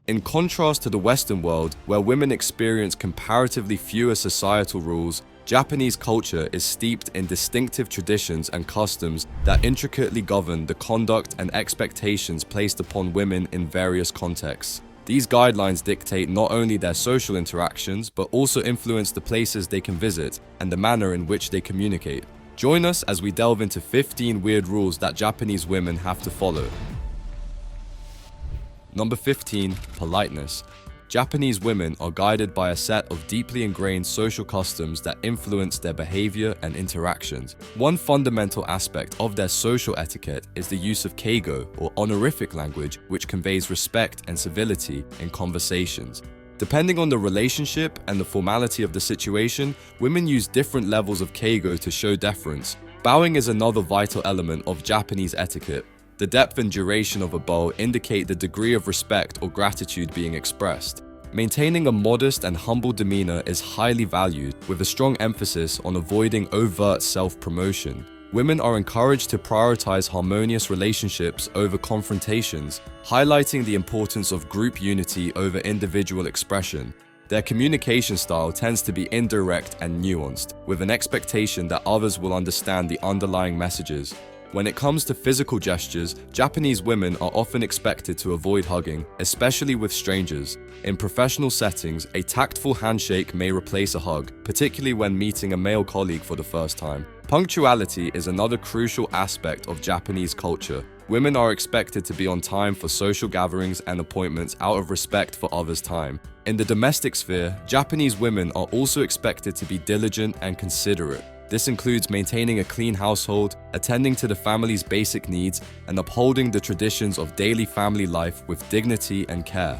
In contrast to the Western world, where women experience comparatively fewer societal rules, Japanese culture is steeped in distinctive traditions and customs that intricately govern the conduct and expectations placed upon women in various contexts. These guidelines dictate not only their social interactions, but also influence the places they can visit and the manner in which they communicate. Join us as we delve into 15 weird rules that Japanese women have to follow. Number 15. Politeness. Japanese women are guided by a set of deeply ingrained social customs that influence their behavior and interactions. One fundamental aspect of their social etiquette is the use of keigo, or honorific language, which conveys respect and civility in conversations. Depending on the relationship and the formality of the situation, women use different levels of keigo to show deference. Bowing is another vital element of Japanese etiquette. The depth and duration of a bow indicate the degree of respect or gratitude being expressed. Maintaining a modest and humble demeanor is highly valued, with a strong emphasis on avoiding overt self-promotion. Women are encouraged to prioritize harmonious relationships over confrontations, highlighting the importance of group unity over individual expression. Their communication style tends to be indirect and nuanced, with an expectation that others will understand the underlying messages. When it comes to physical gestures, Japanese women are often expected to avoid hugging, especially with strangers. In professional settings, a tactful handshake may replace a hug, particularly when meeting a male colleague for the first time. Punctuality is another crucial aspect of Japanese culture. Women are expected to be on time for social gatherings and appointments out of respect for others' time. In the domestic sphere, Japanese women are also expected to be diligent and considerate. This includes maintaining a clean household, attending to the family's basic needs, and upholding the traditions of daily family life with dignity and care.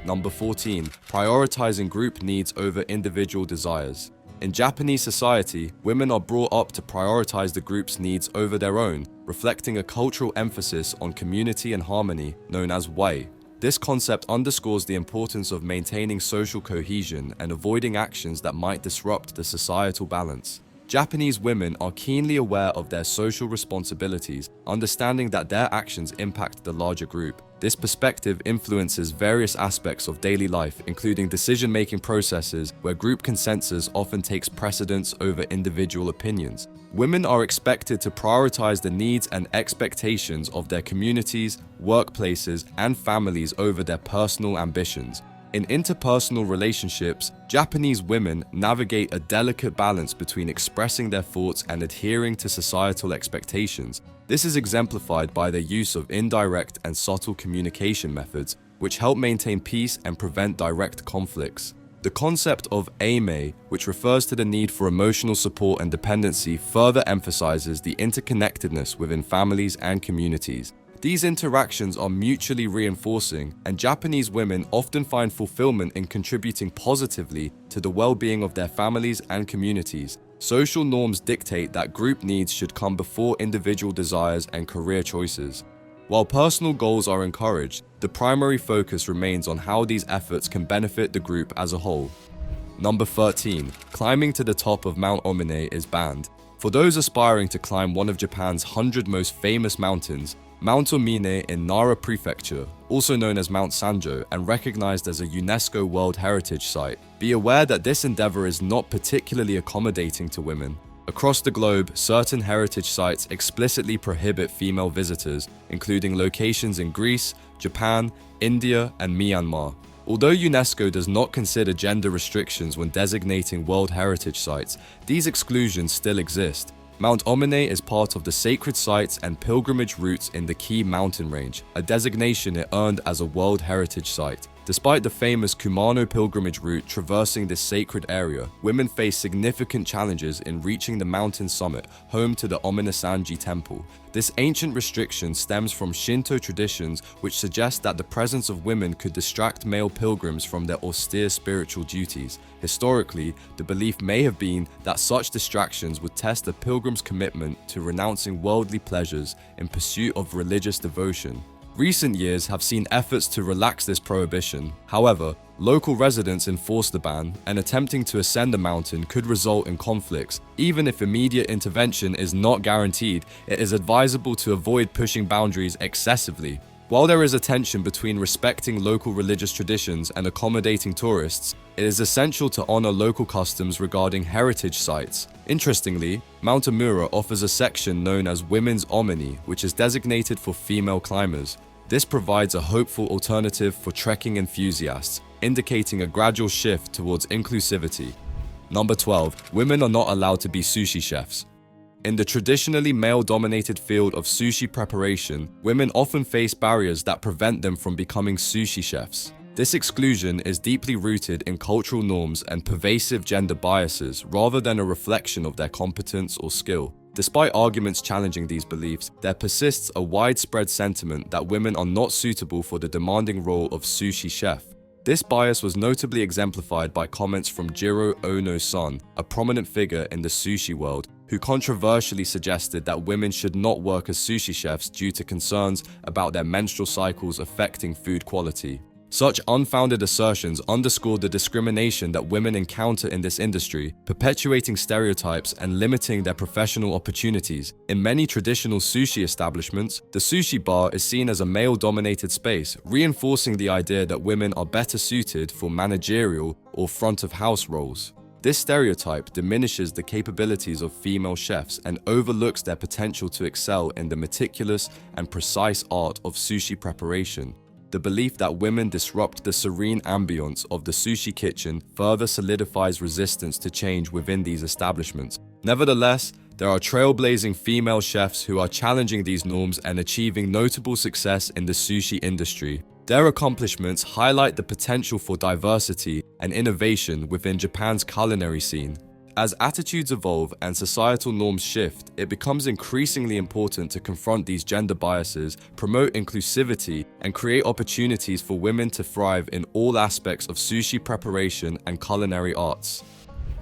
Number 14. Prioritizing group needs over individual desires. In Japanese society, women are brought up to prioritize the group's needs over their own, reflecting a cultural emphasis on community and harmony, known as wai. This concept underscores the importance of maintaining social cohesion and avoiding actions that might disrupt the societal balance. Japanese women are keenly aware of their social responsibilities, understanding that their actions impact the larger group. This perspective influences various aspects of daily life, including decision-making processes where group consensus often takes precedence over individual opinions. Women are expected to prioritize the needs and expectations of their communities, workplaces, and families over their personal ambitions. In interpersonal relationships, Japanese women navigate a delicate balance between expressing their thoughts and adhering to societal expectations. This is exemplified by their use of indirect and subtle communication methods, which help maintain peace and prevent direct conflicts. The concept of eimei, which refers to the need for emotional support and dependency, further emphasizes the interconnectedness within families and communities. These interactions are mutually reinforcing, and Japanese women often find fulfillment in contributing positively to the well-being of their families and communities. Social norms dictate that group needs should come before individual desires and career choices. While personal goals are encouraged, the primary focus remains on how these efforts can benefit the group as a whole. Number 13. Climbing to the top of Mount Omine is banned. For those aspiring to climb one of Japan's 100 most famous mountains, Mount Omine in Nara Prefecture, also known as Mount Sanjo and recognized as a UNESCO World Heritage Site. Be aware that this endeavor is not particularly accommodating to women. Across the globe, certain heritage sites explicitly prohibit female visitors, including locations in Greece, Japan, India, and Myanmar. Although UNESCO does not consider gender restrictions when designating World Heritage Sites, these exclusions still exist. Mount Omine is part of the sacred sites and pilgrimage routes in the Key mountain range, a designation it earned as a World Heritage Site. Despite the famous Kumano pilgrimage route traversing this sacred area, women face significant challenges in reaching the mountain summit, home to the Ominasanji Temple. This ancient restriction stems from Shinto traditions, which suggest that the presence of women could distract male pilgrims from their austere spiritual duties. Historically, the belief may have been that such distractions would test a pilgrim's commitment to renouncing worldly pleasures in pursuit of religious devotion. Recent years have seen efforts to relax this prohibition. However, local residents enforce the ban, and attempting to ascend the mountain could result in conflicts. Even if immediate intervention is not guaranteed, it is advisable to avoid pushing boundaries excessively. While there is a tension between respecting local religious traditions and accommodating tourists, it is essential to honor local customs regarding heritage sites. Interestingly, Mount Amura offers a section known as Women's Omni, which is designated for female climbers. This provides a hopeful alternative for trekking enthusiasts, indicating a gradual shift towards inclusivity. Number 12. Women are not allowed to be sushi chefs. In the traditionally male-dominated field of sushi preparation, women often face barriers that prevent them from becoming sushi chefs. This exclusion is deeply rooted in cultural norms and pervasive gender biases rather than a reflection of their competence or skill. Despite arguments challenging these beliefs, there persists a widespread sentiment that women are not suitable for the demanding role of sushi chef. This bias was notably exemplified by comments from Jiro Ono's son, a prominent figure in the sushi world, who controversially suggested that women should not work as sushi chefs due to concerns about their menstrual cycles affecting food quality. Such unfounded assertions underscore the discrimination that women encounter in this industry, perpetuating stereotypes and limiting their professional opportunities. In many traditional sushi establishments, the sushi bar is seen as a male-dominated space, reinforcing the idea that women are better suited for managerial or front-of-house roles. This stereotype diminishes the capabilities of female chefs and overlooks their potential to excel in the meticulous and precise art of sushi preparation. The belief that women disrupt the serene ambience of the sushi kitchen further solidifies resistance to change within these establishments. Nevertheless, there are trailblazing female chefs who are challenging these norms and achieving notable success in the sushi industry. Their accomplishments highlight the potential for diversity and innovation within Japan's culinary scene. As attitudes evolve and societal norms shift, it becomes increasingly important to confront these gender biases, promote inclusivity, and create opportunities for women to thrive in all aspects of sushi preparation and culinary arts.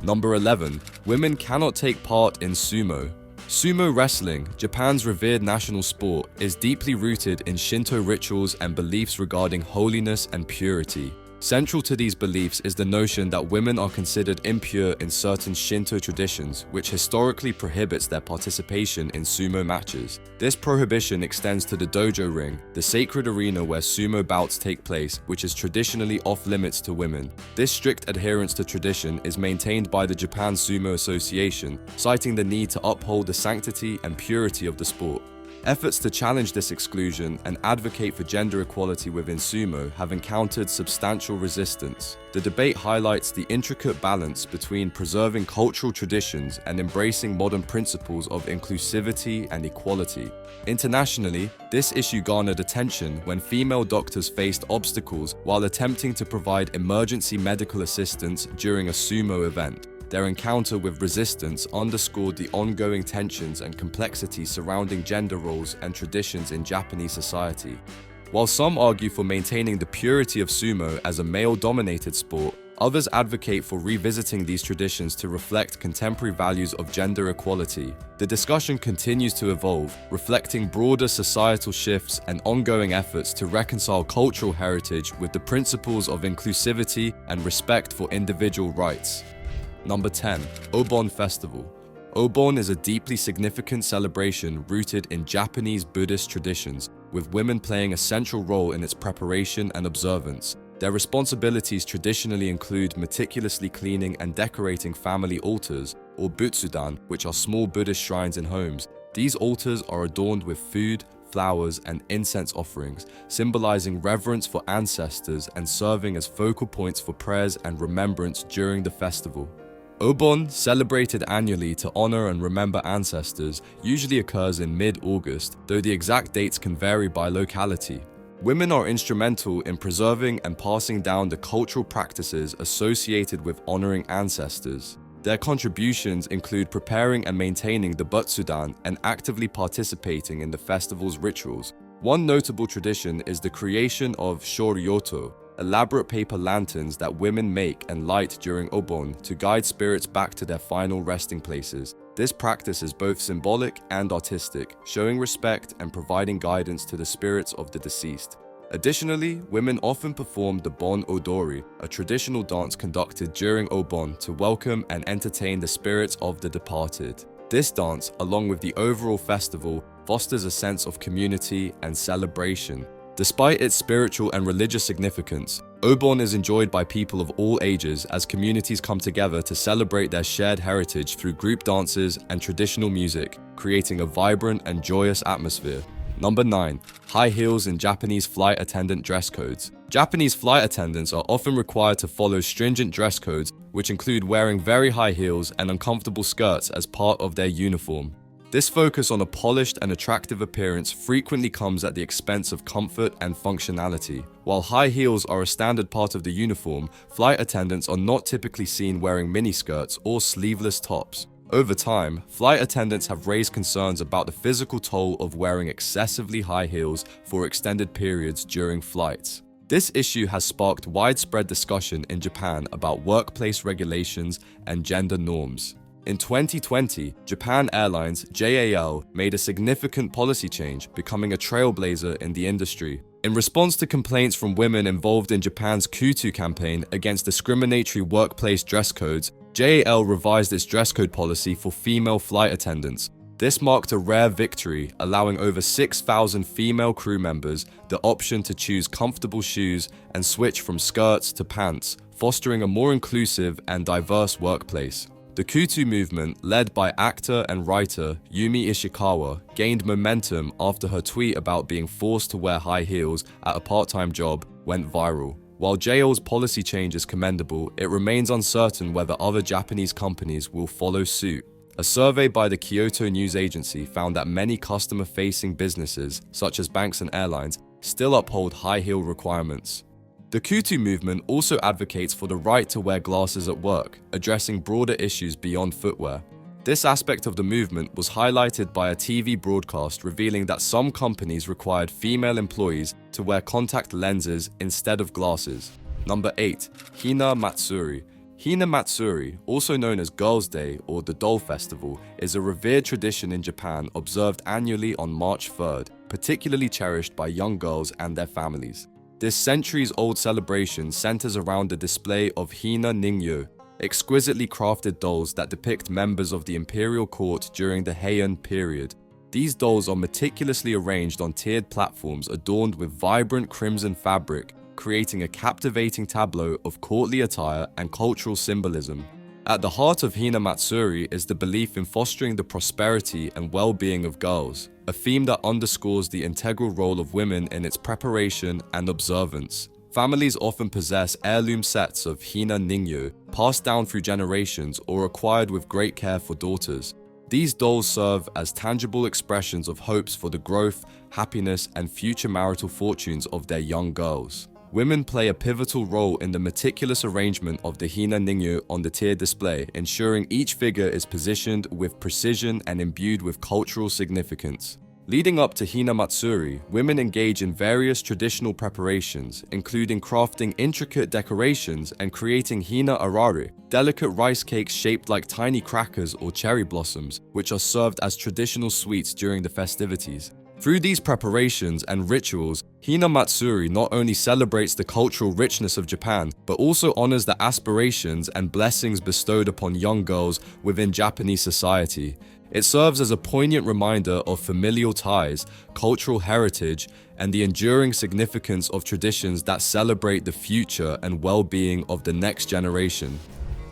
Number 11. Women cannot take part in sumo. Sumo wrestling, Japan's revered national sport, is deeply rooted in Shinto rituals and beliefs regarding holiness and purity. Central to these beliefs is the notion that women are considered impure in certain Shinto traditions, which historically prohibits their participation in sumo matches. This prohibition extends to the dojo ring, the sacred arena where sumo bouts take place, which is traditionally off-limits to women. This strict adherence to tradition is maintained by the Japan Sumo Association, citing the need to uphold the sanctity and purity of the sport. Efforts to challenge this exclusion and advocate for gender equality within sumo have encountered substantial resistance. The debate highlights the intricate balance between preserving cultural traditions and embracing modern principles of inclusivity and equality. Internationally, this issue garnered attention when female doctors faced obstacles while attempting to provide emergency medical assistance during a sumo event. Their encounter with resistance underscored the ongoing tensions and complexities surrounding gender roles and traditions in Japanese society. While some argue for maintaining the purity of sumo as a male-dominated sport, others advocate for revisiting these traditions to reflect contemporary values of gender equality. The discussion continues to evolve, reflecting broader societal shifts and ongoing efforts to reconcile cultural heritage with the principles of inclusivity and respect for individual rights. Number 10. Obon Festival. Obon is a deeply significant celebration rooted in Japanese Buddhist traditions, with women playing a central role in its preparation and observance. Their responsibilities traditionally include meticulously cleaning and decorating family altars, or butsudan, which are small Buddhist shrines in homes. These altars are adorned with food, flowers, and incense offerings, symbolizing reverence for ancestors and serving as focal points for prayers and remembrance during the festival. Obon, celebrated annually to honor and remember ancestors, usually occurs in mid-August, though the exact dates can vary by locality. Women are instrumental in preserving and passing down the cultural practices associated with honoring ancestors. Their contributions include preparing and maintaining the butsudan and actively participating in the festival's rituals. One notable tradition is the creation of shoryoto, elaborate paper lanterns that women make and light during Obon to guide spirits back to their final resting places. This practice is both symbolic and artistic, showing respect and providing guidance to the spirits of the deceased. Additionally, women often perform the Bon Odori, a traditional dance conducted during Obon to welcome and entertain the spirits of the departed. This dance, along with the overall festival, fosters a sense of community and celebration. Despite its spiritual and religious significance, Obon is enjoyed by people of all ages as communities come together to celebrate their shared heritage through group dances and traditional music, creating a vibrant and joyous atmosphere. Number 9. High heels in Japanese flight attendant dress codes. Japanese flight attendants are often required to follow stringent dress codes, which include wearing very high heels and uncomfortable skirts as part of their uniform. This focus on a polished and attractive appearance frequently comes at the expense of comfort and functionality. While high heels are a standard part of the uniform, flight attendants are not typically seen wearing miniskirts or sleeveless tops. Over time, flight attendants have raised concerns about the physical toll of wearing excessively high heels for extended periods during flights. This issue has sparked widespread discussion in Japan about workplace regulations and gender norms. In 2020, Japan Airlines (JAL) made a significant policy change, becoming a trailblazer in the industry. In response to complaints from women involved in Japan's Kutu campaign against discriminatory workplace dress codes, JAL revised its dress code policy for female flight attendants. This marked a rare victory, allowing over 6,000 female crew members the option to choose comfortable shoes and switch from skirts to pants, fostering a more inclusive and diverse workplace. The Kutu movement, led by actor and writer Yumi Ishikawa, gained momentum after her tweet about being forced to wear high heels at a part-time job went viral. While JAL's policy change is commendable, it remains uncertain whether other Japanese companies will follow suit. A survey by the Kyoto News Agency found that many customer-facing businesses, such as banks and airlines, still uphold high heel requirements. The Kutu movement also advocates for the right to wear glasses at work, addressing broader issues beyond footwear. This aspect of the movement was highlighted by a TV broadcast revealing that some companies required female employees to wear contact lenses instead of glasses. Number 8. Hina Matsuri. Hina Matsuri, also known as Girls' Day or the Doll Festival, is a revered tradition in Japan observed annually on March 3rd, particularly cherished by young girls and their families. This centuries-old celebration centers around the display of Hina Ningyo, exquisitely crafted dolls that depict members of the imperial court during the Heian period. These dolls are meticulously arranged on tiered platforms adorned with vibrant crimson fabric, creating a captivating tableau of courtly attire and cultural symbolism. At the heart of Hina Matsuri is the belief in fostering the prosperity and well-being of girls, a theme that underscores the integral role of women in its preparation and observance. Families often possess heirloom sets of Hina Ningyo, passed down through generations or acquired with great care for daughters. These dolls serve as tangible expressions of hopes for the growth, happiness, and future marital fortunes of their young girls. Women play a pivotal role in the meticulous arrangement of the Hina Ningyo on the tiered display, ensuring each figure is positioned with precision and imbued with cultural significance. Leading up to Hina Matsuri, women engage in various traditional preparations, including crafting intricate decorations and creating hina arare, delicate rice cakes shaped like tiny crackers or cherry blossoms, which are served as traditional sweets during the festivities. Through these preparations and rituals, Hina Matsuri not only celebrates the cultural richness of Japan, but also honors the aspirations and blessings bestowed upon young girls within Japanese society. It serves as a poignant reminder of familial ties, cultural heritage, and the enduring significance of traditions that celebrate the future and well-being of the next generation.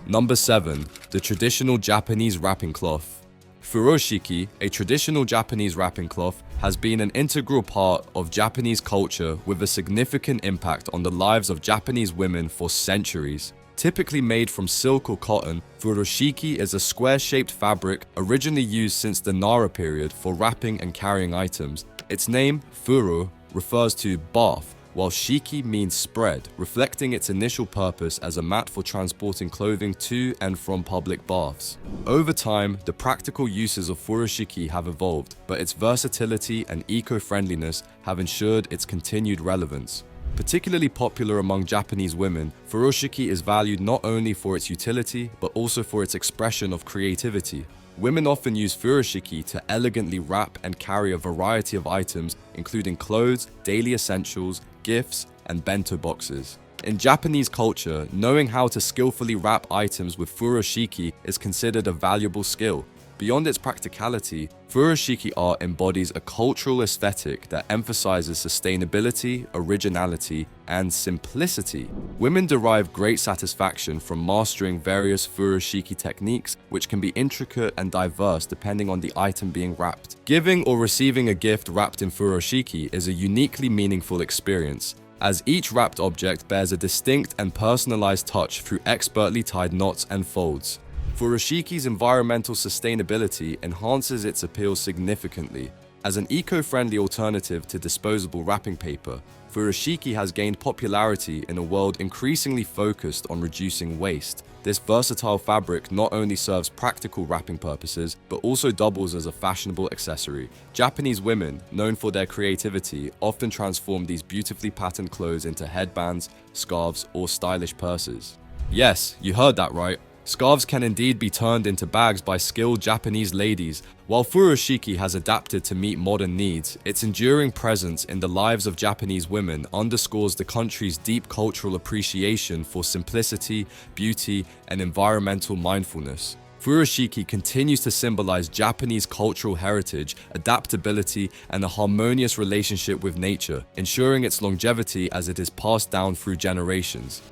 Number 7. The traditional Japanese wrapping cloth. Furoshiki, a traditional Japanese wrapping cloth, has been an integral part of Japanese culture with a significant impact on the lives of Japanese women for centuries. Typically made from silk or cotton, furoshiki is a square-shaped fabric originally used since the Nara period for wrapping and carrying items. Its name, furo, refers to bath, while shiki means spread, reflecting its initial purpose as a mat for transporting clothing to and from public baths. Over time, the practical uses of furoshiki have evolved, but its versatility and eco-friendliness have ensured its continued relevance. Particularly popular among Japanese women, furoshiki is valued not only for its utility, but also for its expression of creativity. Women often use furoshiki to elegantly wrap and carry a variety of items, including clothes, daily essentials, gifts, and bento boxes. In Japanese culture, knowing how to skillfully wrap items with furoshiki is considered a valuable skill. Beyond its practicality, furoshiki art embodies a cultural aesthetic that emphasizes sustainability, originality, and simplicity. Women derive great satisfaction from mastering various furoshiki techniques, which can be intricate and diverse depending on the item being wrapped. Giving or receiving a gift wrapped in furoshiki is a uniquely meaningful experience, as each wrapped object bears a distinct and personalized touch through expertly tied knots and folds. Furoshiki's environmental sustainability enhances its appeal significantly. As an eco-friendly alternative to disposable wrapping paper, furoshiki has gained popularity in a world increasingly focused on reducing waste. This versatile fabric not only serves practical wrapping purposes, but also doubles as a fashionable accessory. Japanese women, known for their creativity, often transform these beautifully patterned clothes into headbands, scarves, or stylish purses. Yes, you heard that right. Scarves can indeed be turned into bags by skilled Japanese ladies. While furoshiki has adapted to meet modern needs, its enduring presence in the lives of Japanese women underscores the country's deep cultural appreciation for simplicity, beauty, and environmental mindfulness. Furoshiki continues to symbolize Japanese cultural heritage, adaptability, and a harmonious relationship with nature, ensuring its longevity as it is passed down through generations.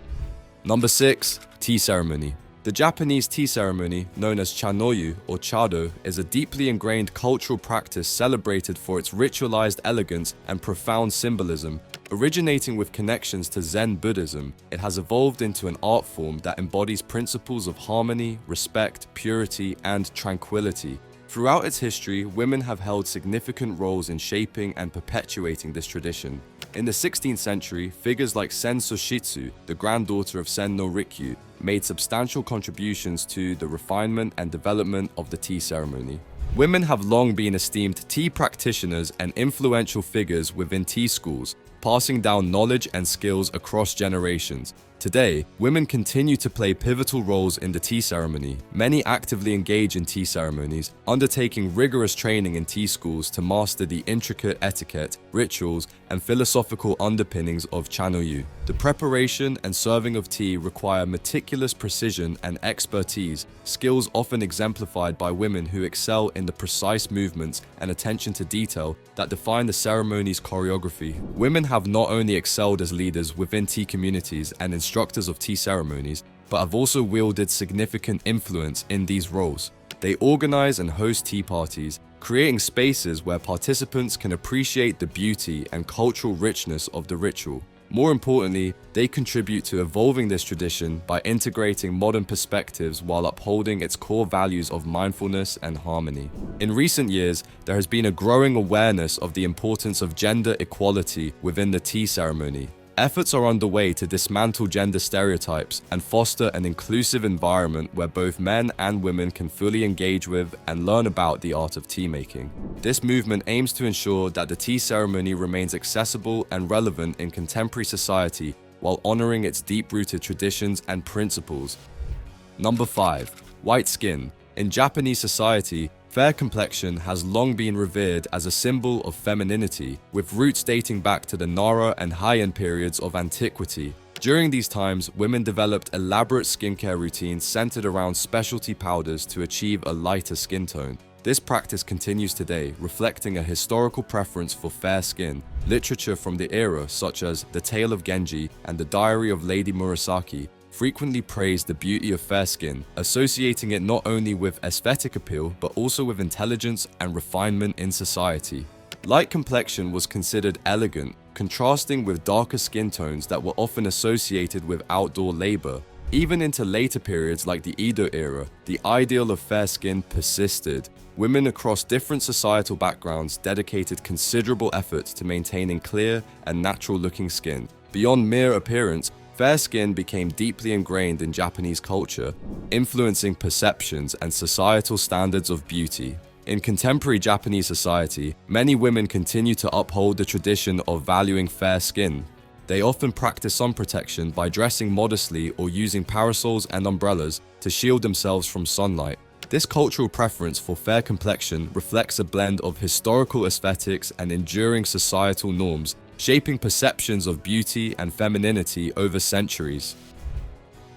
Number 6. Tea ceremony. The Japanese tea ceremony, known as chanoyu or chado, is a deeply ingrained cultural practice celebrated for its ritualized elegance and profound symbolism. Originating with connections to Zen Buddhism, it has evolved into an art form that embodies principles of harmony, respect, purity, and tranquility. Throughout its history, women have held significant roles in shaping and perpetuating this tradition. In the 16th century, figures like Sen Soshitsu, the granddaughter of Sen no Rikyu, made substantial contributions to the refinement and development of the tea ceremony. Women have long been esteemed tea practitioners and influential figures within tea schools, passing down knowledge and skills across generations. Today, women continue to play pivotal roles in the tea ceremony. Many actively engage in tea ceremonies, undertaking rigorous training in tea schools to master the intricate etiquette, rituals, and philosophical underpinnings of chanoyu. The preparation and serving of tea require meticulous precision and expertise, skills often exemplified by women who excel in the precise movements and attention to detail that define the ceremony's choreography. Women have not only excelled as leaders within tea communities and instructors of tea ceremonies, but have also wielded significant influence in these roles. They organize and host tea parties, creating spaces where participants can appreciate the beauty and cultural richness of the ritual. More importantly, they contribute to evolving this tradition by integrating modern perspectives while upholding its core values of mindfulness and harmony. In recent years, there has been a growing awareness of the importance of gender equality within the tea ceremony. Efforts are underway to dismantle gender stereotypes and foster an inclusive environment where both men and women can fully engage with and learn about the art of tea making. This movement aims to ensure that the tea ceremony remains accessible and relevant in contemporary society while honoring its deep-rooted traditions and principles. Number 5. White skin. In Japanese society, fair complexion has long been revered as a symbol of femininity, with roots dating back to the Nara and Heian periods of antiquity. During these times, women developed elaborate skincare routines centered around specialty powders to achieve a lighter skin tone. This practice continues today, reflecting a historical preference for fair skin. Literature from the era, such as The Tale of Genji and The Diary of Lady Murasaki, frequently praised the beauty of fair skin, associating it not only with aesthetic appeal, but also with intelligence and refinement in society. Light complexion was considered elegant, contrasting with darker skin tones that were often associated with outdoor labor. Even into later periods like the Edo era, the ideal of fair skin persisted. Women across different societal backgrounds dedicated considerable efforts to maintaining clear and natural-looking skin. Beyond mere appearance, fair skin became deeply ingrained in Japanese culture, influencing perceptions and societal standards of beauty. In contemporary Japanese society, many women continue to uphold the tradition of valuing fair skin. They often practice sun protection by dressing modestly or using parasols and umbrellas to shield themselves from sunlight. This cultural preference for fair complexion reflects a blend of historical aesthetics and enduring societal norms, shaping perceptions of beauty and femininity over centuries.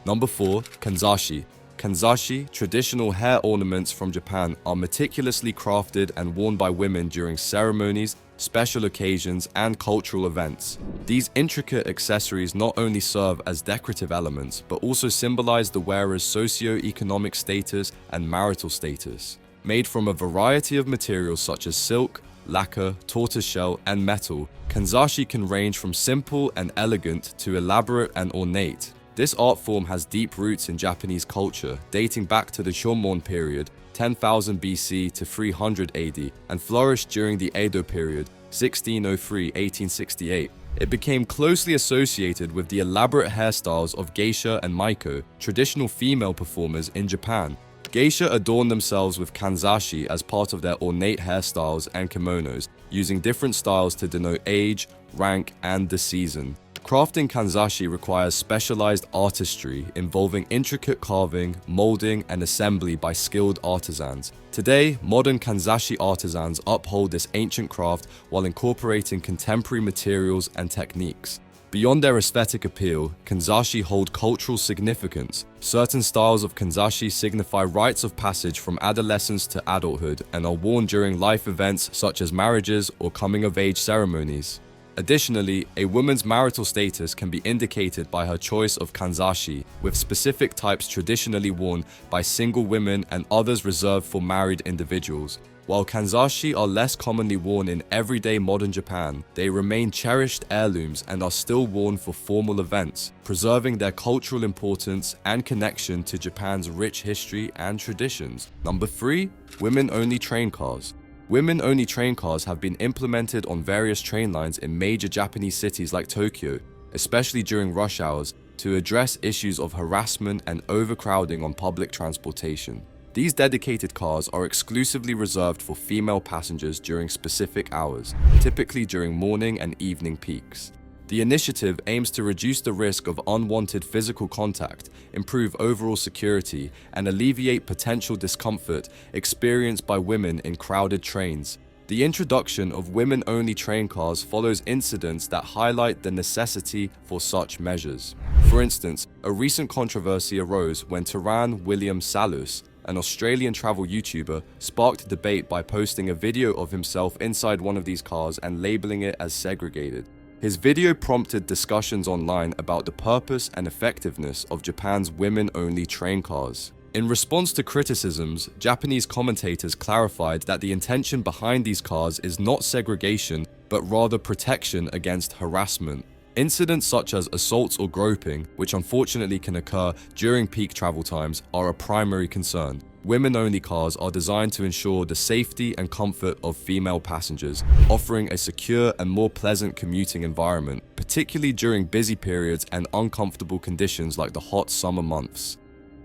Number 4. Kanzashi. Kanzashi, traditional hair ornaments from Japan, are meticulously crafted and worn by women during ceremonies, special occasions, and cultural events. These intricate accessories not only serve as decorative elements, but also symbolize the wearer's socio-economic status and marital status. Made from a variety of materials such as silk, lacquer, tortoiseshell, and metal, kanzashi can range from simple and elegant to elaborate and ornate. This art form has deep roots in Japanese culture, dating back to the Shomon period, 10,000 BC to 300 AD, and flourished during the Edo period, 1603-1868. It became closely associated with the elaborate hairstyles of geisha and maiko, traditional female performers in Japan. Geisha adorn themselves with kanzashi as part of their ornate hairstyles and kimonos, using different styles to denote age, rank, and the season. Crafting kanzashi requires specialized artistry involving intricate carving, molding, and assembly by skilled artisans. Today, modern kanzashi artisans uphold this ancient craft while incorporating contemporary materials and techniques. Beyond their aesthetic appeal, kanzashi hold cultural significance. Certain styles of kanzashi signify rites of passage from adolescence to adulthood and are worn during life events such as marriages or coming-of-age ceremonies. Additionally, a woman's marital status can be indicated by her choice of kanzashi, with specific types traditionally worn by single women and others reserved for married individuals. While kanzashi are less commonly worn in everyday modern Japan, they remain cherished heirlooms and are still worn for formal events, preserving their cultural importance and connection to Japan's rich history and traditions. Number 3. Women-only train cars. Women-only train cars have been implemented on various train lines in major Japanese cities like Tokyo, especially during rush hours, to address issues of harassment and overcrowding on public transportation. These dedicated cars are exclusively reserved for female passengers during specific hours, typically during morning and evening peaks. The initiative aims to reduce the risk of unwanted physical contact, improve overall security, and alleviate potential discomfort experienced by women in crowded trains. The introduction of women-only train cars follows incidents that highlight the necessity for such measures. For instance, a recent controversy arose when Taran William Salus, an Australian travel YouTuber, sparked debate by posting a video of himself inside one of these cars and labeling it as segregated. His video prompted discussions online about the purpose and effectiveness of Japan's women-only train cars. In response to criticisms, Japanese commentators clarified that the intention behind these cars is not segregation, but rather protection against harassment. Incidents such as assaults or groping, which unfortunately can occur during peak travel times, are a primary concern. Women-only cars are designed to ensure the safety and comfort of female passengers, offering a secure and more pleasant commuting environment, particularly during busy periods and uncomfortable conditions like the hot summer months.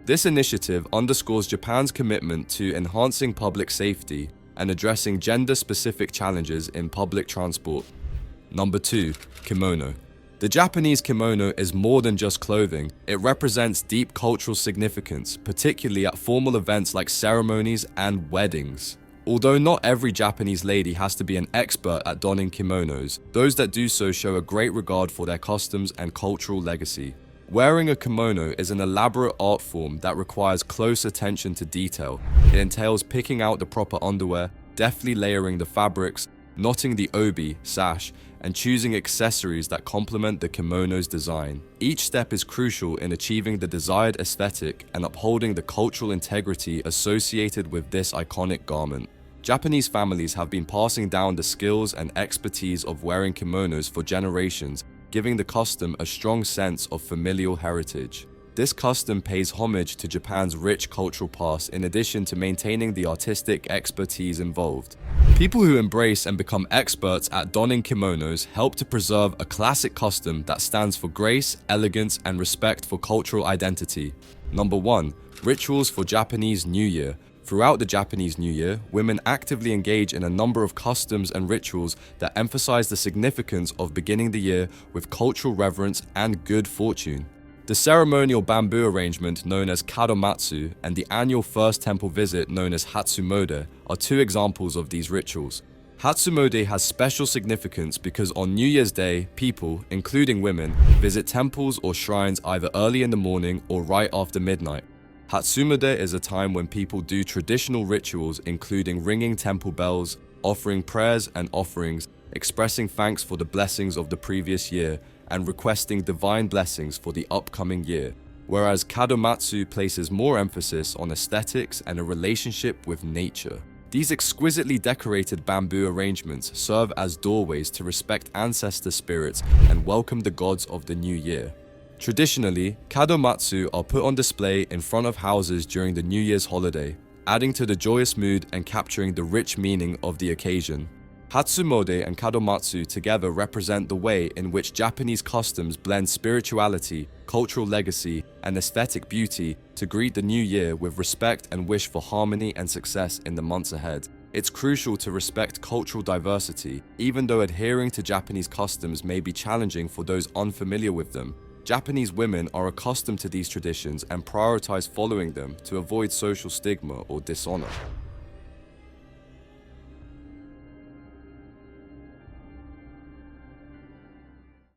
This initiative underscores Japan's commitment to enhancing public safety and addressing gender-specific challenges in public transport. Number 2. Kimono. The Japanese kimono is more than just clothing. It represents deep cultural significance, particularly at formal events like ceremonies and weddings. Although not every Japanese lady has to be an expert at donning kimonos, those that do so show a great regard for their customs and cultural legacy. Wearing a kimono is an elaborate art form that requires close attention to detail. It entails picking out the proper underwear, deftly layering the fabrics, knotting the obi, sash, and choosing accessories that complement the kimono's design. Each step is crucial in achieving the desired aesthetic and upholding the cultural integrity associated with this iconic garment. Japanese families have been passing down the skills and expertise of wearing kimonos for generations, giving the custom a strong sense of familial heritage. This custom pays homage to Japan's rich cultural past in addition to maintaining the artistic expertise involved. People who embrace and become experts at donning kimonos help to preserve a classic custom that stands for grace, elegance, and respect for cultural identity. Number 1. Rituals for Japanese New Year. Throughout the Japanese New Year, women actively engage in a number of customs and rituals that emphasize the significance of beginning the year with cultural reverence and good fortune. The ceremonial bamboo arrangement known as kadomatsu and the annual first temple visit known as Hatsumode are two examples of these rituals. Hatsumode has special significance because on New Year's Day, people, including women, visit temples or shrines either early in the morning or right after midnight. Hatsumode is a time when people do traditional rituals including ringing temple bells, offering prayers and offerings, expressing thanks for the blessings of the previous year, and requesting divine blessings for the upcoming year. Whereas Kadomatsu places more emphasis on aesthetics and a relationship with nature. These exquisitely decorated bamboo arrangements serve as doorways to respect ancestor spirits and welcome the gods of the new year. Traditionally, kadomatsu are put on display in front of houses during the New Year's holiday, adding to the joyous mood and capturing the rich meaning of the occasion. Hatsumode and kadomatsu together represent the way in which Japanese customs blend spirituality, cultural legacy, and aesthetic beauty to greet the new year with respect and wish for harmony and success in the months ahead. It's crucial to respect cultural diversity, even though adhering to Japanese customs may be challenging for those unfamiliar with them. Japanese women are accustomed to these traditions and prioritize following them to avoid social stigma or dishonor.